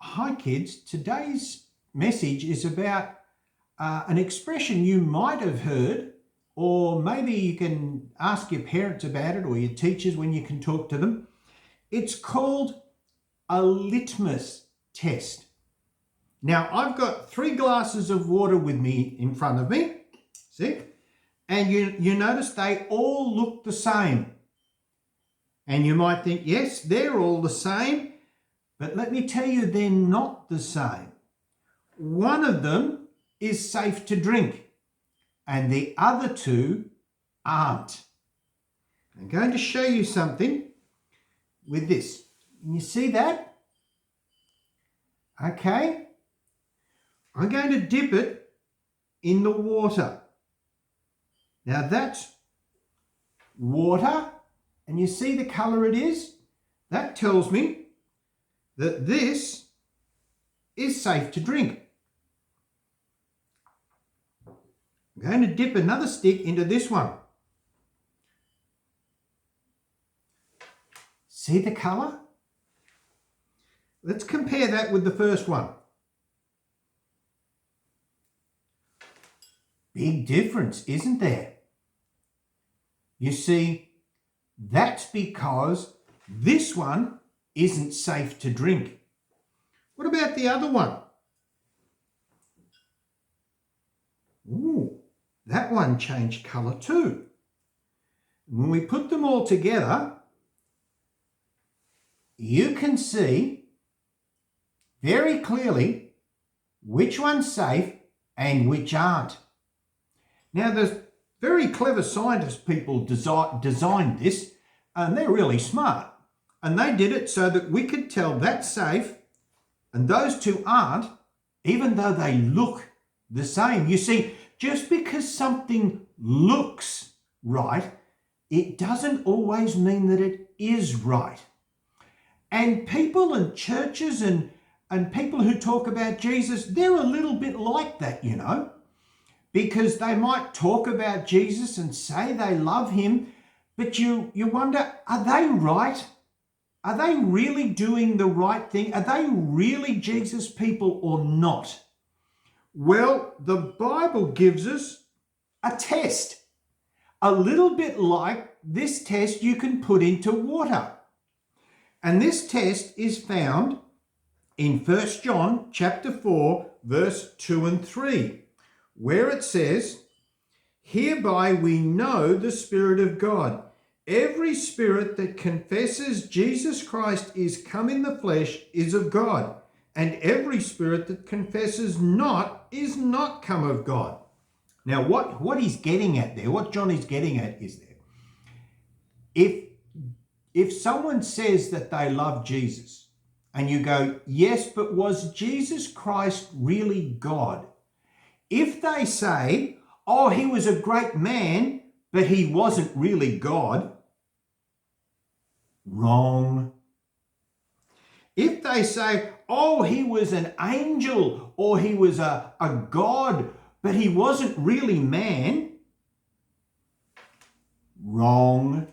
Hi kids, today's message is about an expression you might have heard, or maybe you can ask your parents about it or your teachers when you can talk to them. It's called a litmus test. Now I've got 3 glasses of water with me in front of me, see? And you notice they all look the same. And you might think, yes, they're all the same, but let me tell you, they're not the same. One of them is safe to drink and the other 2 aren't. I'm going to show you something with this. You see that? Okay. I'm going to dip it in the water. Now that's water, and you see the colour it is? That tells me that this is safe to drink. I'm going to dip another stick into this one. See the colour? Let's compare that with the first one. Big difference, isn't there? You see, that's because this one isn't safe to drink. What about the other one? Ooh, that one changed colour too. When we put them all together, you can see very clearly which one's safe and which aren't. Now, the very clever scientist people designed this, and they're really smart. And they did it so that we could tell that's safe and those 2 aren't, even though they look the same. You see, just because something looks right, it doesn't always mean that it is right. And people and churches and people who talk about Jesus, they're a little bit like that, you know, because they might talk about Jesus and say they love him, but you wonder, are they right? Are they really doing the right thing? Are they really Jesus people or not? Well, the Bible gives us a test, a little bit like this test you can put into water. And this test is found in 1 John chapter 4, verse 2 and 3, where it says, "Hereby we know the Spirit of God. Every spirit that confesses Jesus Christ is come in the flesh is of God, and every spirit that confesses not is not come of God." Now, what he's getting at there, what John is getting at is there, if someone says that they love Jesus and you go, yes, but was Jesus Christ really God? If they say, oh, he was a great man, but he wasn't really God, wrong. If they say, oh, he was an angel or he was a God, but he wasn't really man, wrong.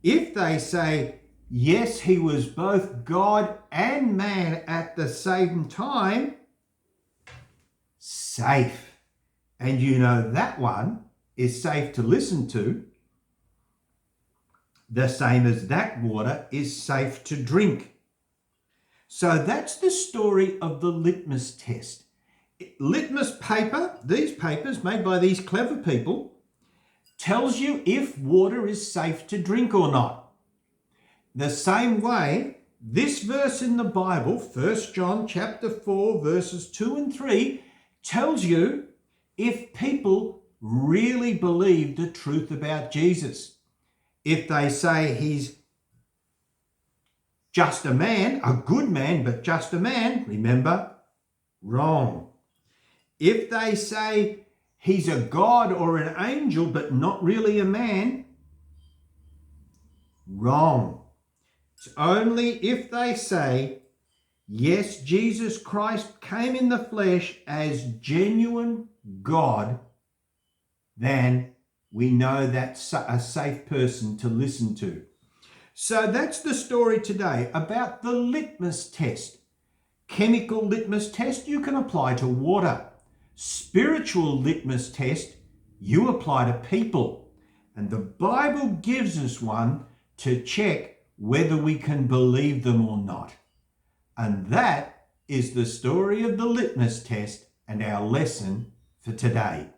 If they say, yes, he was both God and man at the same time, safe. And you know that one is safe to listen to, the same as that water is safe to drink. So that's the story of the litmus test. Litmus paper, these papers made by these clever people, tells you if water is safe to drink or not. The same way, this verse in the Bible, 1 John chapter 4, verses 2 and 3, tells you if people really believe the truth about Jesus. If they say he's just a man, a good man, but just a man, remember, wrong. If they say he's a God or an angel, but not really a man, wrong. It's only if they say, yes, Jesus Christ came in the flesh as genuine God, then we know that's a safe person to listen to. So that's the story today about the litmus test. chemical litmus test you can apply to water. Spiritual litmus test you apply to people. And the Bible gives us one to check whether we can believe them or not. And that is the story of the litmus test and our lesson for today.